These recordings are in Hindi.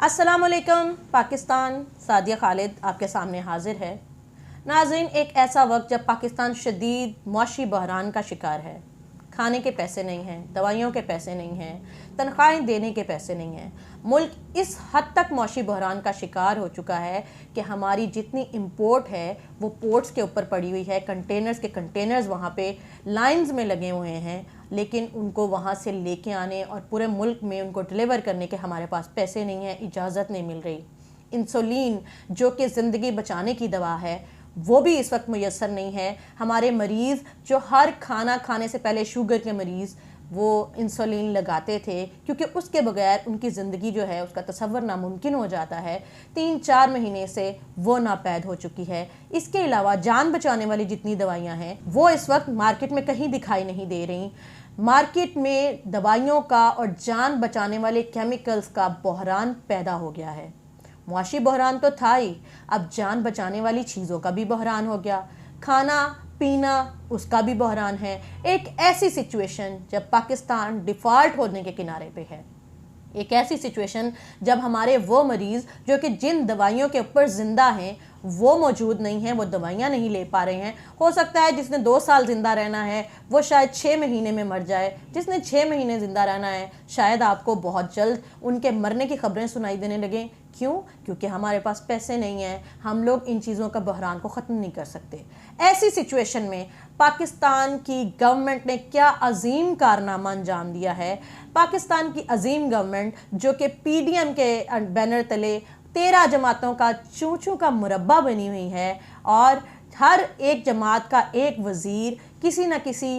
अस्सलामुअलैकुम पाकिस्तान, सादिया खालिद आपके सामने हाजिर है। नाज़रीन, एक ऐसा वक्त जब पाकिस्तान शदीद मुआशी बहरान का शिकार है। खाने के पैसे नहीं हैं, दवाइयों के पैसे नहीं हैं, तनख्वाहें देने के पैसे नहीं हैं। मुल्क इस हद तक मुआशी बहरान का शिकार हो चुका है कि हमारी जितनी इंपोर्ट है वो पोर्ट्स के ऊपर पड़ी हुई है। कंटेनर्स के कंटेनर्स वहाँ पे लाइंस में लगे हुए हैं, लेकिन उनको वहाँ से लेके आने और पूरे मुल्क में उनको डिलीवर करने के हमारे पास पैसे नहीं हैं, इजाज़त नहीं मिल रही। इंसुलिन जो कि ज़िंदगी बचाने की दवा है वो भी इस वक्त मुयस्सर नहीं है। हमारे मरीज़ जो हर खाना खाने से पहले, शुगर के मरीज़, वो इंसुलिन लगाते थे क्योंकि उसके बगैर उनकी ज़िंदगी जो है उसका तसव्वुर नामुमकिन हो जाता है। 3-4 महीने से वो नापैद हो चुकी है। इसके अलावा जान बचाने वाली जितनी दवाइयाँ हैं वो इस वक्त मार्केट में कहीं दिखाई नहीं दे रही। मार्केट में दवाइयों का और जान बचाने वाले केमिकल्स का बहरान पैदा हो गया है। मुआशी बहरान तो था ही, अब जान बचाने वाली चीज़ों का भी बहरान हो गया, खाना पीना उसका भी बहरान है। एक ऐसी सिचुएशन जब पाकिस्तान डिफ़ॉल्ट होने के किनारे पे है, एक ऐसी सिचुएशन जब हमारे वो मरीज़ जो कि जिन दवाइयों के ऊपर ज़िंदा हैं वो मौजूद नहीं हैं, वो दवाइयाँ नहीं ले पा रहे हैं। हो सकता है जिसने 2 साल ज़िंदा रहना है वो शायद 6 महीने में मर जाए, जिसने 6 महीने ज़िंदा रहना है शायद आपको बहुत जल्द उनके मरने की खबरें सुनाई देने लगें। क्यों? क्योंकि हमारे पास पैसे नहीं हैं, हम लोग इन चीज़ों का बहरान को ख़त्म नहीं कर सकते। ऐसी सिचुएशन में पाकिस्तान की गवर्नमेंट ने क्या अजीम कारनामा अंजाम दिया है। पाकिस्तान की अजीम गवर्नमेंट जो कि PDM के बैनर तले 13 जमातों का चूं-चूं का मुरब्बा बनी हुई है और हर एक जमात का एक वज़ीर किसी न किसी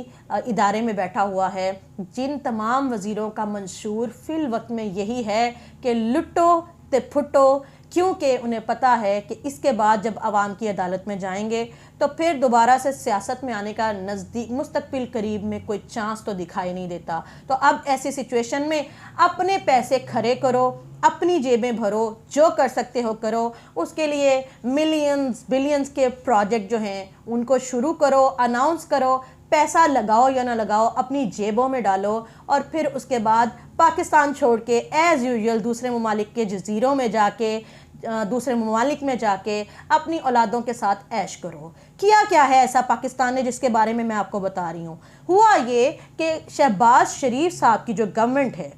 इदारे में बैठा हुआ है, जिन तमाम वज़ीरों का मंशूर फ़िल वक्त में यही है कि लुटो ते फुटो, क्योंकि उन्हें पता है कि इसके बाद जब आवाम की अदालत में जाएंगे तो फिर दोबारा से सियासत में आने का नज़दीक मुस्तकबिल करीब में कोई चांस तो दिखाई नहीं देता। तो अब ऐसी सिचुएशन में अपने पैसे खरे करो, अपनी जेबें भरो, जो कर सकते हो करो। उसके लिए मिलियंस बिलियंस के प्रोजेक्ट जो हैं उनको शुरू करो, अनाउंस करो, पैसा लगाओ या ना लगाओ अपनी जेबों में डालो और फिर उसके बाद पाकिस्तान छोड़ के एज़ यूजुअल दूसरे ममालिक के जजीरों में जाके, दूसरे ममालिक में जाके अपनी औलादों के साथ ऐश करो। किया क्या है ऐसा पाकिस्तान ने जिसके बारे में मैं आपको बता रही हूँ। हुआ ये कि शहबाज शरीफ साहब की जो गवर्नमेंट है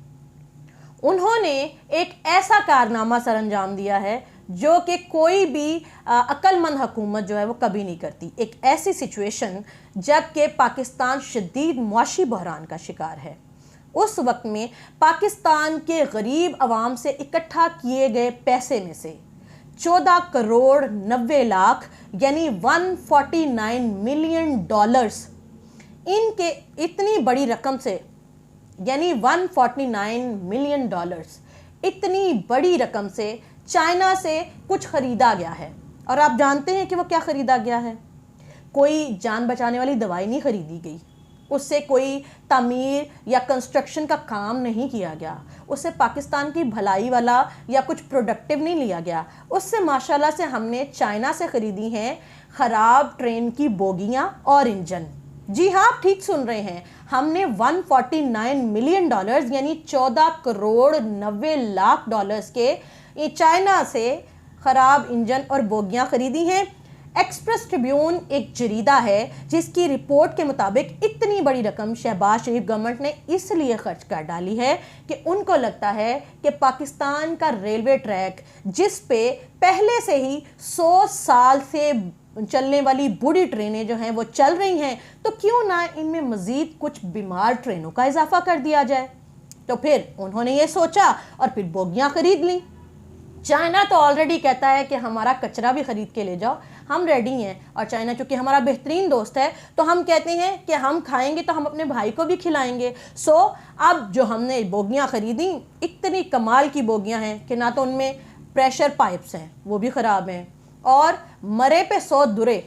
उन्होंने एक ऐसा कारनामा सर अंजाम दिया है जो कि कोई भी अक्लमंद हुकूमत जो है वो कभी नहीं करती। एक ऐसी सिचुएशन जबकि पाकिस्तान शदीद मुआशी बहरान का शिकार है, उस वक्त में पाकिस्तान के गरीब आवाम से इकट्ठा किए गए पैसे में से 14 करोड़ 90 लाख यानी 149 मिलियन डॉलर्स, इनके इतनी बड़ी रकम से यानी 149 मिलियन डॉलर्स, इतनी बड़ी रकम से चाइना से कुछ ख़रीदा गया है। और आप जानते हैं कि वो क्या ख़रीदा गया है? कोई जान बचाने वाली दवाई नहीं ख़रीदी गई, उससे कोई तामीर या कंस्ट्रक्शन का काम नहीं किया गया, उससे पाकिस्तान की भलाई वाला या कुछ प्रोडक्टिव नहीं लिया गया। उससे माशाल्लाह से हमने चाइना से ख़रीदी हैं ख़राब ट्रेन की बोगियां और इंजन। जी हाँ, आप ठीक सुन रहे हैं, हमने 149 मिलियन डॉलर्स यानी 14 करोड़ 90 लाख डॉलर्स के ये चाइना से ख़राब इंजन और बोगियां ख़रीदी हैं। एक्सप्रेस ट्रिब्यून एक जरीदा है जिसकी रिपोर्ट के मुताबिक इतनी बड़ी रकम शहबाज शरीफ गवर्नमेंट ने इसलिए खर्च कर डाली है कि उनको लगता है कि पाकिस्तान का रेलवे ट्रैक जिस पे पहले से ही 100 साल से चलने वाली बूढ़ी ट्रेनें जो हैं वो चल रही हैं, तो क्यों ना इनमें मज़ीद कुछ बीमार ट्रेनों का इजाफा कर दिया जाए। तो फिर उन्होंने ये सोचा और फिर बोगियां खरीद ली। चाइना तो ऑलरेडी कहता है कि हमारा कचरा भी ख़रीद के ले जाओ, हम रेडी हैं। और चाइना चूँकि हमारा बेहतरीन दोस्त है तो हम कहते हैं कि हम खाएंगे तो हम अपने भाई को भी खिलाएंगे। सो अब जो हमने बोगियां ख़रीदी, इतनी कमाल की बोगियां हैं कि ना तो उनमें प्रेशर पाइप्स हैं वो भी ख़राब हैं, और मरे पे 100 दुरे।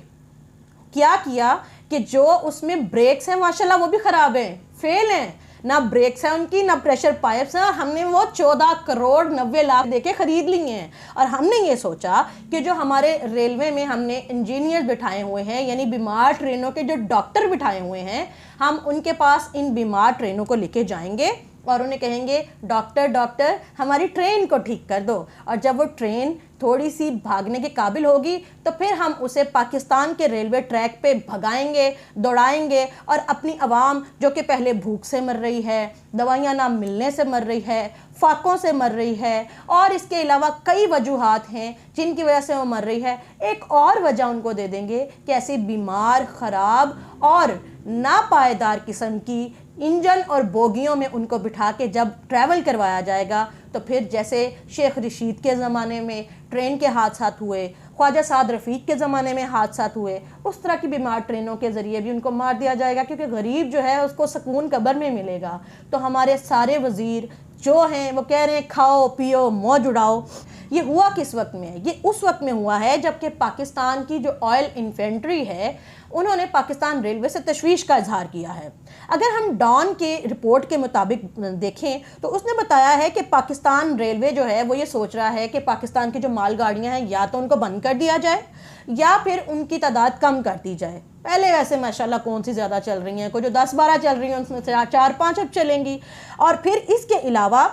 क्या किया कि जो उसमें ब्रेक्स हैं माशाल्लाह वो भी ख़राब हैं, फेल हैं, ना ब्रेक्स हैं उनकी, ना प्रेशर पाइप्स हैं। और हमने वो 14 करोड़ 90 लाख देके ख़रीद ली हैं। और हमने ये सोचा कि जो हमारे रेलवे में हमने इंजीनियर्स बिठाए हुए हैं, यानी बीमार ट्रेनों के जो डॉक्टर बिठाए हुए हैं, हम उनके पास इन बीमार ट्रेनों को लेके जाएंगे और उन्हें कहेंगे डॉक्टर डॉक्टर हमारी ट्रेन को ठीक कर दो, और जब वो ट्रेन थोड़ी सी भागने के काबिल होगी तो फिर हम उसे पाकिस्तान के रेलवे ट्रैक पे भगाएंगे, दौड़ाएंगे, और अपनी आवाम जो कि पहले भूख से मर रही है, दवाइयाँ ना मिलने से मर रही है, फाकों से मर रही है, और इसके अलावा कई वजूहात हैं जिनकी वजह से वो मर रही है, एक और वजह उनको दे देंगे कि ऐसी बीमार, ख़राब और नापायदार किस्म की इंजन और बोगियों में उनको बिठा के जब ट्रैवल करवाया जाएगा तो फिर जैसे शेख रशीद के ज़माने में ट्रेन के हादसात हुए, ख्वाजा साद रफ़ीक के ज़माने में हादसात हुए, उस तरह की बीमार ट्रेनों के ज़रिए भी उनको मार दिया जाएगा, क्योंकि गरीब जो है उसको सुकून कब्र में मिलेगा। तो हमारे सारे वज़ीर जो हैं वो कह रहे हैं खाओ पियो मौज उड़ाओ। ये हुआ किस वक्त में है? ये उस वक्त में हुआ है जबकि पाकिस्तान की जो ऑयल इन्फेंट्री है उन्होंने पाकिस्तान रेलवे से तशवीश का इजहार किया है। अगर हम डॉन के रिपोर्ट के मुताबिक देखें तो उसने बताया है कि पाकिस्तान रेलवे जो है वो ये सोच रहा है कि पाकिस्तान की जो मालगाड़ियाँ हैं या तो उनको बंद कर दिया जाए या फिर उनकी तादाद कम कर दी जाए। पहले वैसे माशाल्लाह कौन सी ज़्यादा चल रही हैं, कोई जो 10-12 चल रही हैं उसमें से 4-5 अब चलेंगी। और फिर इसके अलावा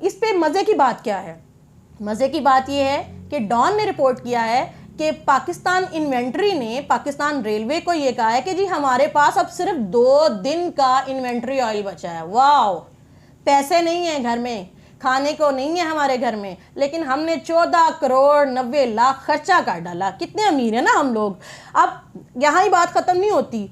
इस पे मज़े की बात क्या है? मज़े की बात यह है कि डॉन ने रिपोर्ट किया है कि पाकिस्तान इन्वेंट्री ने पाकिस्तान रेलवे को ये कहा है कि जी हमारे पास अब सिर्फ 2 दिन का इन्वेंट्री ऑयल बचा है। वाह, पैसे नहीं है घर में, खाने को नहीं है हमारे घर में, लेकिन हमने 14 करोड़ 90 लाख खर्चा कर डाला। कितने अमीर हैं ना हम लोग। अब यहाँ ही बात ख़त्म नहीं होती,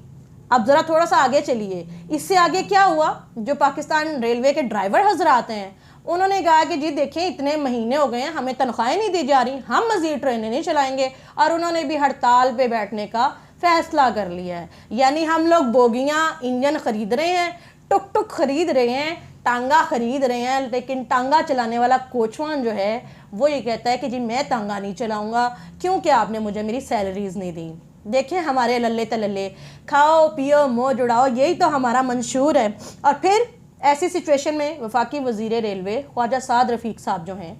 अब ज़रा थोड़ा सा आगे चलिए। इससे आगे क्या हुआ? जो पाकिस्तान रेलवे के ड्राइवर हजरात हैं उन्होंने कहा कि जी देखिए इतने महीने हो गए हैं हमें तनख्वाहें नहीं दी जा रही, हम मज़ीद ट्रेनें नहीं चलाएंगे, और उन्होंने भी हड़ताल पे बैठने का फ़ैसला कर लिया है। यानी हम लोग बोगियाँ इंजन ख़रीद रहे हैं, टुक टुक ख़रीद रहे हैं, टांगा ख़रीद रहे हैं, लेकिन टांगा चलाने वाला कोचवान जो है वो ये कहता है कि जी मैं टांगा नहीं चलाऊँगा क्योंकि आपने मुझे मेरी सैलरीज़ नहीं दी। देखें हमारे लल्ले तलल्ले, खाओ पियो मौज उड़ाओ, यही तो हमारा मंशूर है। और फिर ऐसी सिचुएशन में वफाकी वज़ीर रेलवे ख्वाजा साद रफ़ीक साहब जो हैं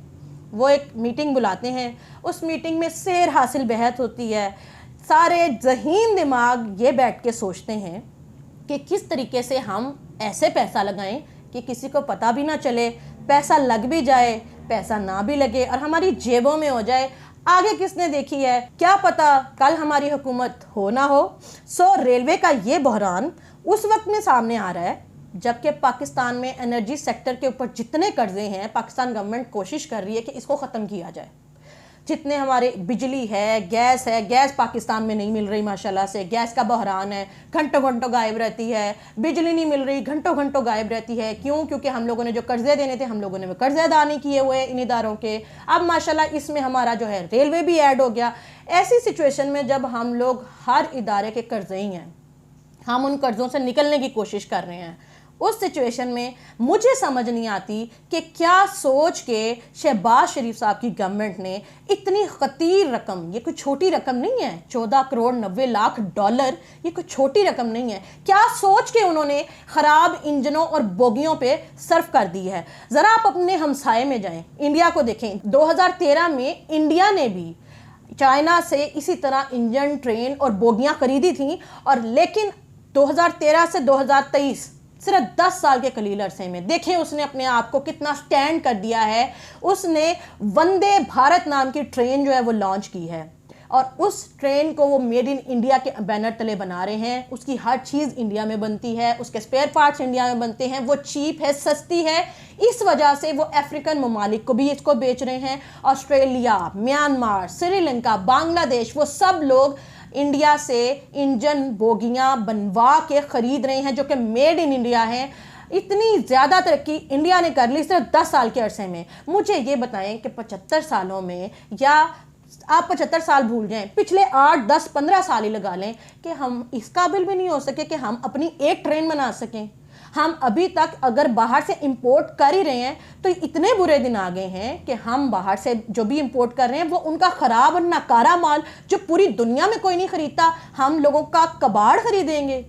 वो एक मीटिंग बुलाते हैं। उस मीटिंग में सेर हासिल बहस होती है। सारे ज़हीन दिमाग ये बैठ के सोचते हैं कि किस तरीके से हम ऐसे पैसा लगाएं कि किसी को पता भी ना चले, पैसा लग भी जाए, पैसा ना भी लगे और हमारी जेबों में हो जाए। आगे किसने देखी है, क्या पता कल हमारी हुकूमत हो ना हो। सो रेलवे का ये बहरान उस वक्त में सामने आ रहा है जबकि पाकिस्तान में एनर्जी सेक्टर के ऊपर जितने कर्जे हैं पाकिस्तान गवर्नमेंट कोशिश कर रही है कि इसको ख़त्म किया जाए। जितने हमारे बिजली है, गैस पाकिस्तान में नहीं मिल रही, माशाल्लाह से गैस का बहरान है, घंटों घंटों गायब रहती है। बिजली नहीं मिल रही, घंटों घंटों गायब रहती है। क्यों? क्योंकि हम लोगों ने जो कर्जे देने थे हम लोगों ने वो कर्जे अदा नहीं किए हुए इन इदारों के। अब माशाल्लाह इसमें हमारा जो है रेलवे भी ऐड हो गया। ऐसी सिचुएशन में जब हम लोग हर इदारे के कर्जे ही हैं, हम उन कर्ज़ों से निकलने की कोशिश कर रहे हैं, उस सिचुएशन में मुझे समझ नहीं आती कि क्या सोच के शहबाज शरीफ साहब की गवर्नमेंट ने इतनी खतीर रकम, ये कोई छोटी रकम नहीं है, 14 करोड़ 90 लाख डॉलर ये कोई छोटी रकम नहीं है, क्या सोच के उन्होंने ख़राब इंजनों और बोगियों पे सर्फ कर दी है। ज़रा आप अपने हमसाए में जाएं, इंडिया को देखें। 2013 में इंडिया ने भी चाइना से इसी तरह इंजन, ट्रेन और बोगियाँ खरीदी थी, और लेकिन 2013 से 2023 सिर्फ 10 साल के कलील अरसे में देखें उसने अपने आप को कितना स्टैंड कर दिया है। उसने वंदे भारत नाम की ट्रेन जो है वो लॉन्च की है, और उस ट्रेन को वो मेड इन इंडिया के बैनर तले बना रहे हैं। उसकी हर चीज़ इंडिया में बनती है, उसके स्पेयर पार्ट्स इंडिया में बनते हैं, वो चीप है, सस्ती है। इस वजह से वो अफ्रीकन ममालिक को भी इसको बेच रहे हैं। ऑस्ट्रेलिया, म्यांमार, श्रीलंका, बांग्लादेश, वो सब लोग इंडिया से इंजन बोगियां बनवा के ख़रीद रहे हैं जो कि मेड इन इंडिया हैं। इतनी ज़्यादा तरक्की इंडिया ने कर ली सिर्फ 10 साल के अरसे में। मुझे ये बताएं कि 75 सालों में, या आप 75 साल भूल जाएं, पिछले 8, 10, 15 साल ही लगा लें कि हम इस काबिल भी नहीं हो सके कि हम अपनी एक ट्रेन बना सकें। हम अभी तक अगर बाहर से इंपोर्ट कर ही रहे हैं तो इतने बुरे दिन आ गए हैं कि हम बाहर से जो भी इंपोर्ट कर रहे हैं वो उनका ख़राब और नाकारा माल जो पूरी दुनिया में कोई नहीं ख़रीदता, हम लोगों का कबाड़ ख़रीदेंगे।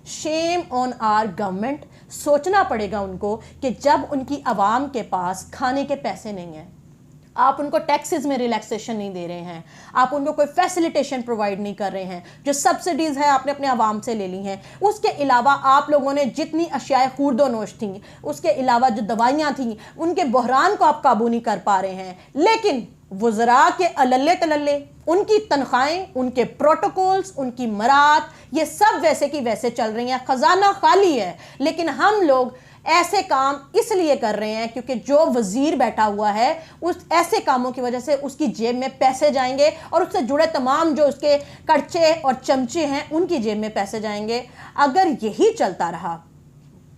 Shame on our government. सोचना पड़ेगा उनको कि जब उनकी आवाम के पास खाने के पैसे नहीं हैं, आप उनको टैक्सेस में रिलैक्सेशन नहीं दे रहे हैं, आप उनको कोई फैसिलिटेशन प्रोवाइड नहीं कर रहे हैं। जो सब्सिडीज़ है आपने अपने आवाम से ले ली हैं। उसके अलावा आप लोगों ने जितनी अशियाए खूर्दो नोश थी, उसके अलावा जो दवाइयाँ थी, उनके बहरान को आप काबू नहीं कर पा रहे हैं। लेकिन वज़रा के अल्ले टल्ले, उनकी तनख्वाहें, उनके प्रोटोकॉल्स, उनकी मरात, ये सब वैसे की वैसे चल रही हैं, ख़जाना खाली है। लेकिन हम लोग ऐसे काम इसलिए कर रहे हैं क्योंकि जो वजीर बैठा हुआ है उस ऐसे कामों की वजह से उसकी जेब में पैसे जाएंगे और उससे जुड़े तमाम जो उसके कड़चे और चमचे हैं उनकी जेब में पैसे जाएंगे। अगर यही चलता रहा,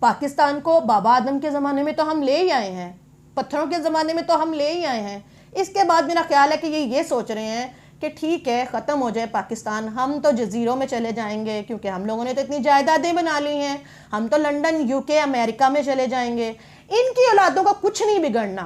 पाकिस्तान को बाबा आदम के ज़माने में तो हम ले ही आए हैं, पत्थरों के ज़माने में तो हम ले ही आए हैं। इसके बाद मेरा ख्याल है कि ये सोच रहे हैं कि ठीक है, ख़त्म हो जाए पाकिस्तान, हम तो जजीरों में चले जाएंगे क्योंकि हम लोगों ने तो इतनी जायदादें बना ली हैं, हम तो लंदन, यूके, अमेरिका में चले जाएंगे। इनकी औलादों का कुछ नहीं बिगड़ना।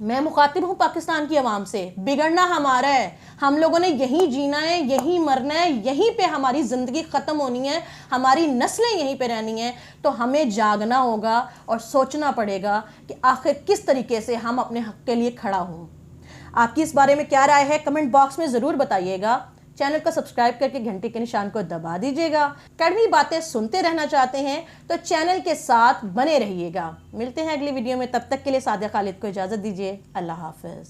मैं मुखातिब हूँ पाकिस्तान की आवाम से, बिगड़ना हमारा है। हम लोगों ने यहीं जीना है, यहीं मरना है, यहीं पे हमारी ज़िंदगी ख़त्म होनी है, हमारी नस्लें यहीं पे रहनी हैं। तो हमें जागना होगा और सोचना पड़ेगा कि आखिर किस तरीके से हम अपने हक़ के लिए खड़ा हों। आपकी इस बारे में क्या राय है, कमेंट बॉक्स में ज़रूर बताइएगा। चैनल को सब्सक्राइब करके घंटी के निशान को दबा दीजिएगा। कड़वी बातें सुनते रहना चाहते हैं तो चैनल के साथ बने रहिएगा। मिलते हैं अगली वीडियो में, तब तक के लिए सादिया खालिद को इजाज़त दीजिए। अल्लाह हाफ़िज़।